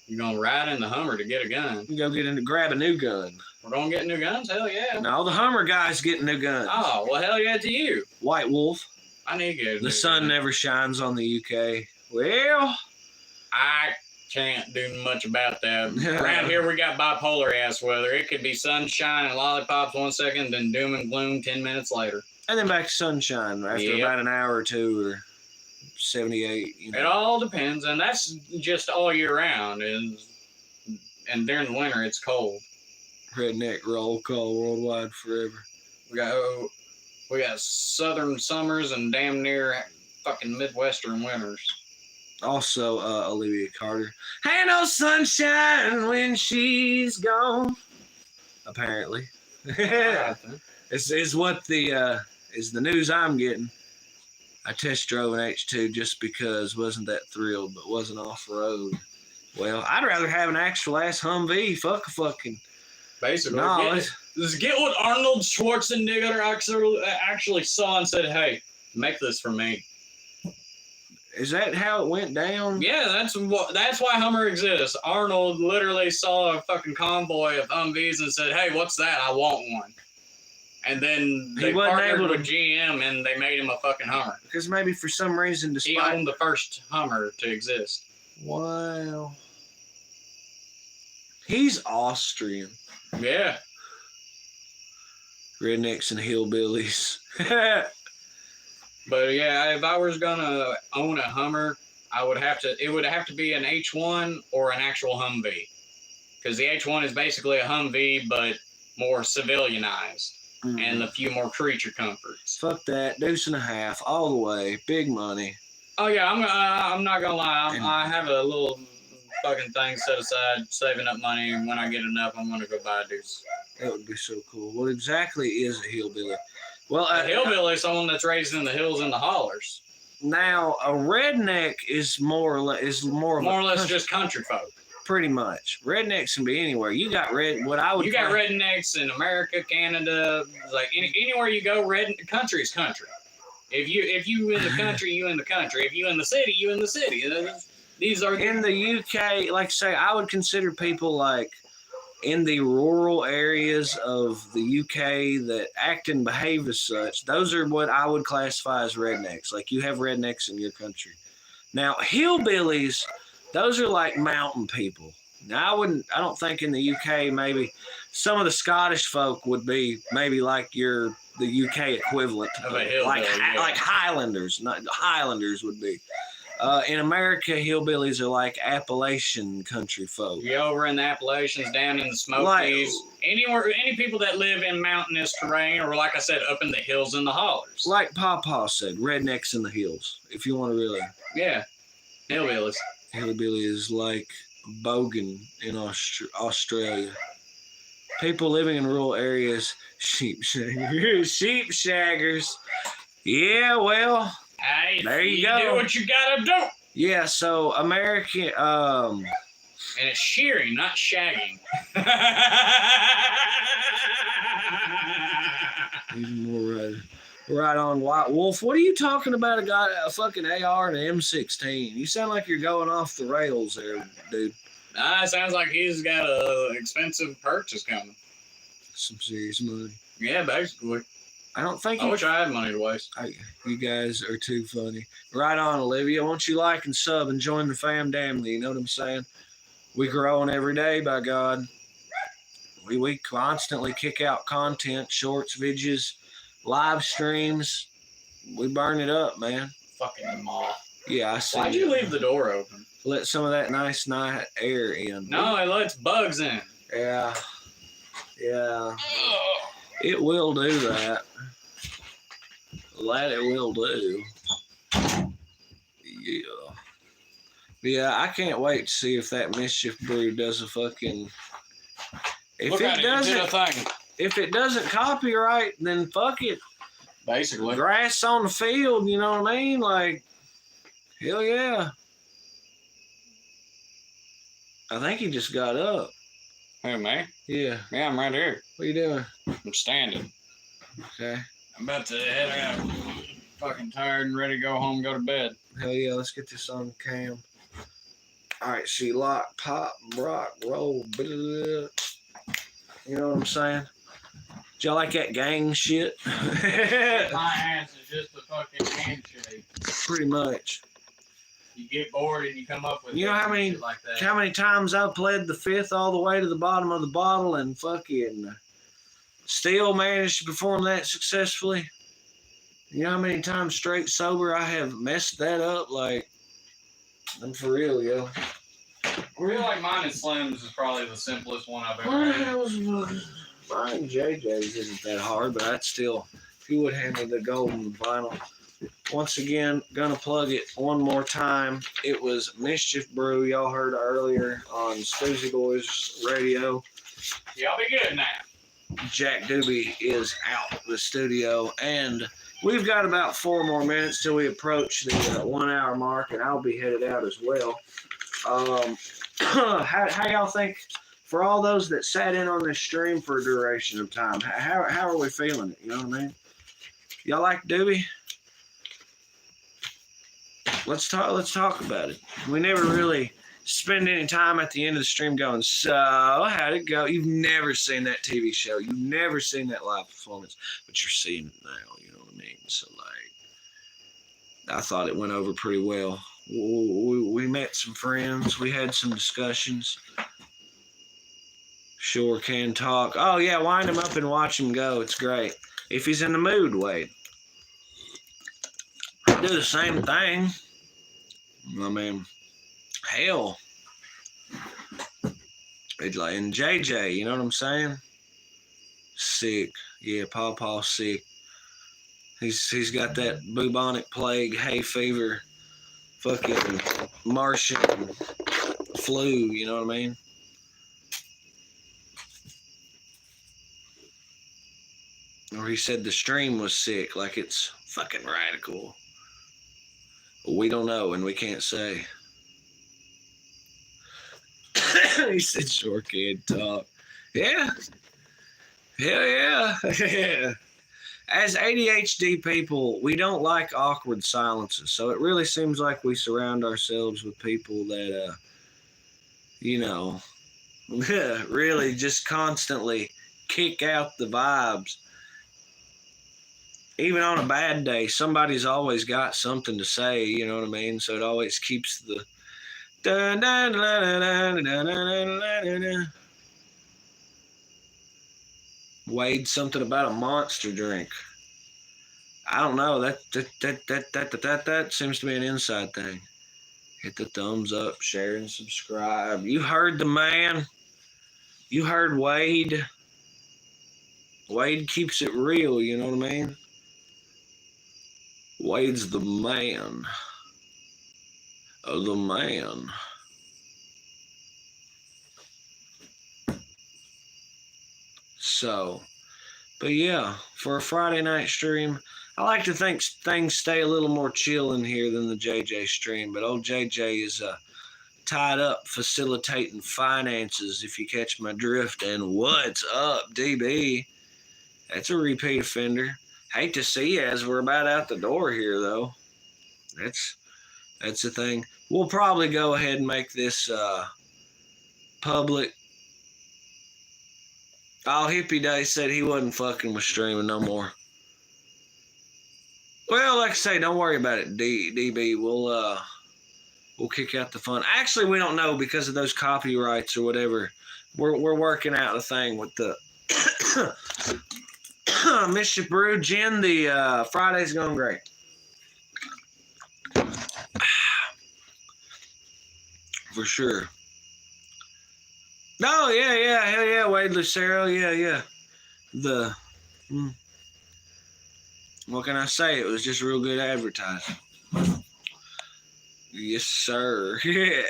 You gonna ride in the Hummer to get a gun? You go grab a new gun. We're gonna get new guns? Hell yeah. No, the Hummer guy's getting new guns. Oh, well, hell yeah to you. White Wolf. I need to get a The new sun gun. never shines on the UK. Well, I can't do much about that. Around here, we got bipolar ass weather. It could be sunshine and lollipops 1 second, then doom and gloom 10 minutes later. and then back to sunshine after Yep. about an hour or two or 78. You know. It all depends, and that's just all year round. And during the winter, it's cold. Redneck roll call worldwide forever. We got southern summers and damn near fucking midwestern winters. Also, Olivia Carter. Ain't no sunshine when she's gone. Apparently, is what the is the news I'm getting. I test drove an H2 just because wasn't that thrilled, but wasn't off road. Well, I'd rather have an actual ass Humvee. Fuck a fucking. Basically, No, get what Arnold Schwarzenegger actually saw and said, "Hey, make this for me." is that how it went down? Yeah, that's why Hummer exists. Arnold literally saw a fucking convoy of Humvees and said, "Hey, what's that? I want one." And then He they wasn't partnered able to- with GM and they made him a fucking Hummer. Because maybe for some reason, He despite owned the first Hummer to exist. wow, he's Austrian. Yeah. Rednecks and hillbillies. But yeah, if I was gonna own a Hummer, it would have to be an H1 or an actual Humvee. Because the H1 is basically a Humvee, but more civilianized and a few more creature comforts. Fuck that. Deuce and a half, all the way. Big money. Oh yeah, I'm not gonna lie. I have a little fucking thing set aside, saving up money, and when I get enough, I'm gonna go buy a deuce. That would be so cool. What exactly is a hillbilly? Well, A hillbilly is someone that's raised in the hills and the hollers. now a redneck is more or less More or less just country folk. pretty much. Rednecks can be anywhere. You got what I would. You got rednecks in America, Canada, like anywhere you go. Country is country. If you in the country, you in the country. If you in the city, you in the city. These are in the UK. Like say, I would consider people like in the rural areas of the UK that act and behave as such. Those are what I would classify as rednecks. Like you have rednecks in your country. Now hillbillies, those are like mountain people. Now I don't think in the UK maybe some of the Scottish folk would be maybe like the UK equivalent Of a hillbilly, like yeah. like Highlanders. Not Highlanders would be. In America, hillbillies are like Appalachian country folk. you over in the Appalachians, down in the Smokies, any people that live in mountainous terrain, or like I said, up in the hills and the hollers. Like Pawpaw said, rednecks in the hills. If you want to really, Yeah, hillbillies. hillbilly is like bogan in Australia. People living in rural areas, sheep shaggers. Yeah, well, Hey, there you go. do what you gotta do. yeah. So American, And it's shearing, not shagging. even more right on White Wolf. What are you talking about? A fucking AR and an M16. You sound like you're going off the rails there, dude. It sounds like he's got a expensive purchase coming. Some serious money. Yeah, basically. I don't think I wish I had money to waste. you guys are too funny. Right on, Olivia. Won't you like and sub and join the fam family? You know what I'm saying? We growing every day, by God. We constantly kick out content, shorts, videos, live streams. We burn it up, man. Fucking moth. Yeah, I see. Why'd you leave the door open? let some of that nice night air in. No, it lets bugs in. Yeah. Yeah. It will do that. That it will do. Yeah. Yeah, I can't wait to see if that Mischief Brew does a fucking. If Look it at it, it did a doesn't, thing. if it doesn't copyright, then fuck it. Basically. Grass on the field, you know what I mean? Like, hell yeah. I think he just got up. Who, me? Yeah. Yeah, I'm right here. What are you doing? I'm standing. Okay. I'm about to head out. Fucking tired and ready to go home and go to bed. Hell yeah, let's get this on cam. Alright, see, lock, pop, rock, roll, blah, blah, blah. You know what I'm saying? Do y'all like that gang shit? My ass is just a fucking handshake. Pretty much. You get bored and you come up with You know how many- shit like that. How many times I've played the fifth all the way to the bottom of the bottle and fucking still managed to perform that successfully? You know how many times straight sober I have messed that up? Like, I'm for real, yo. I feel like mine and Slim's is probably the simplest one I've ever had. Mine JJ's isn't that hard, but I'd still, if you would hand me the golden vinyl. Once again, gonna plug it one more time. It was Mischief Brew, y'all heard earlier on Stoosey Boys radio. Y'all be good now. Jack Doobie is out the studio, and we've got about 4 more minutes till we approach the 1 hour mark, and I'll be headed out as well. How y'all think, for all those that sat in on this stream for a duration of time, how are we feeling it? You know what I mean? Y'all like Doobie? Let's talk about it. We never really spend any time at the end of the stream going, so how'd it go? You've never seen that TV show. You've never seen that live performance, but you're seeing it now. You know what I mean? So, like, I thought it went over pretty well. We met some friends. We had some discussions. Sure can talk. Oh, yeah, wind him up and watch him go. It's great. If he's in the mood, Wade. Do the same thing. I mean, hell. It's like, and JJ, you know what I'm saying? Sick. Yeah, Pawpaw's sick. He's got that bubonic plague, hay fever, fucking Martian flu, you know what I mean? Or he said the stream was sick, like it's fucking radical. We don't know and we can't say. He said short kid talk. Yeah. Hell yeah. Yeah. As ADHD people, we don't like awkward silences. So it really seems like we surround ourselves with people that, you know, really just constantly kick out the vibes. Even on a bad day, somebody's always got something to say, you know what I mean? So it always keeps the dun, dun, dun, dun, dun, dun, dun, dun, dun. Wade, something about a monster drink. I don't know. That seems to be an inside thing. Hit the thumbs up, share, and subscribe. You heard the man. You heard Wade. Wade keeps it real, you know what I mean? Wade's the man. The man. So, but yeah, for a Friday night stream, I like to think things stay a little more chill in here than the JJ stream, but old JJ is tied up facilitating finances, if you catch my drift. And what's up, DB? That's a repeat offender. Hate to see you as we're about out the door here, though. That's the thing. We'll probably go ahead and make this public. Oh, Hippie Day said he wasn't fucking with streaming no more. Well, like I say, don't worry about it, DB. We'll kick out the fun. Actually, we don't know because of those copyrights or whatever. We're working out a thing with the Mischief Brew gin. The Friday's going great. For sure. No, yeah, hell yeah, Wade Lucero, yeah. What can I say? It was just real good advertising. Yes, sir. Yeah.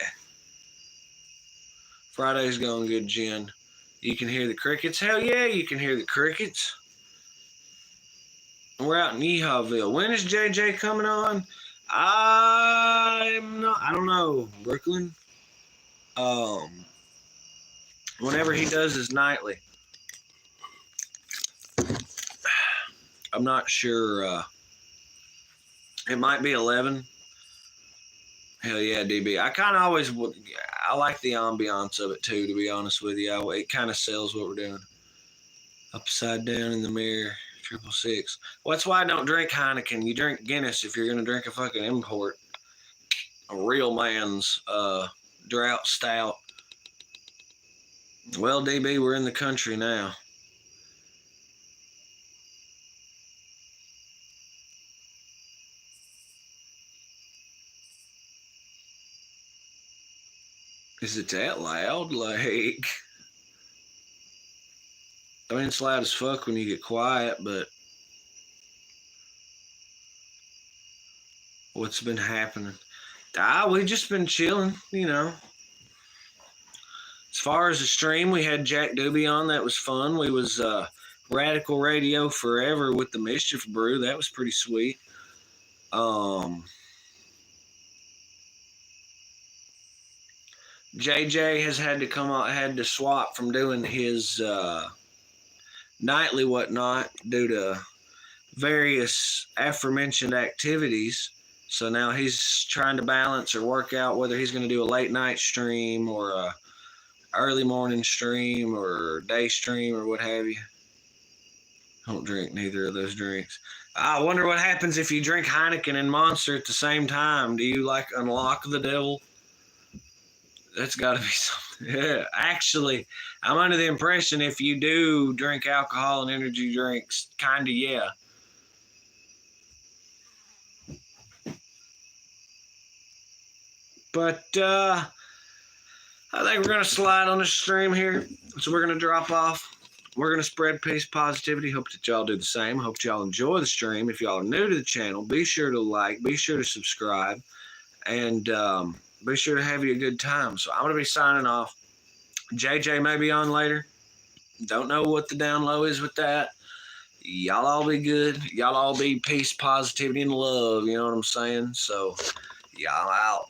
Friday's going good, Jen. You can hear the crickets? Hell yeah, you can hear the crickets. We're out in Yeehaville. When is JJ coming on? I don't know. Brooklyn? Whenever he does his nightly. I'm not sure. It might be 11. Hell yeah, DB. I kind of always would. I like the ambiance of it too, to be honest with you. It kind of sells what we're doing. Upside down in the mirror, 666. Well, that's why I don't drink Heineken. You drink Guinness if you're going to drink a fucking import. A real man's drought stout. Well, DB, we're in the country now. Is it that loud? Like, I mean, it's loud as fuck when you get quiet, but what's been happening? We've just been chilling, you know. As far as the stream, we had Jack Doobie on. That was fun. We was Radical Radio Forever with the Mischief Brew. That was pretty sweet. JJ has had to swap from doing his nightly whatnot due to various aforementioned activities. So now he's trying to balance or work out whether he's going to do a late night stream or a early morning stream or day stream or what have you. I don't drink neither of those drinks. I wonder what happens if you drink Heineken and Monster at the same time. Do you like unlock the devil? That's got to be something. Yeah, actually, I'm under the impression if you do drink alcohol and energy drinks, kind of, yeah. But I think we're going to slide on the stream here. So we're going to drop off. We're going to spread peace, positivity. Hope that y'all do the same. Hope y'all enjoy the stream. If y'all are new to the channel, be sure to like, be sure to subscribe, and be sure to have you a good time. So I'm going to be signing off. JJ may be on later. Don't know what the down low is with that. Y'all all be good. Y'all all be peace, positivity, and love. You know what I'm saying? So y'all out.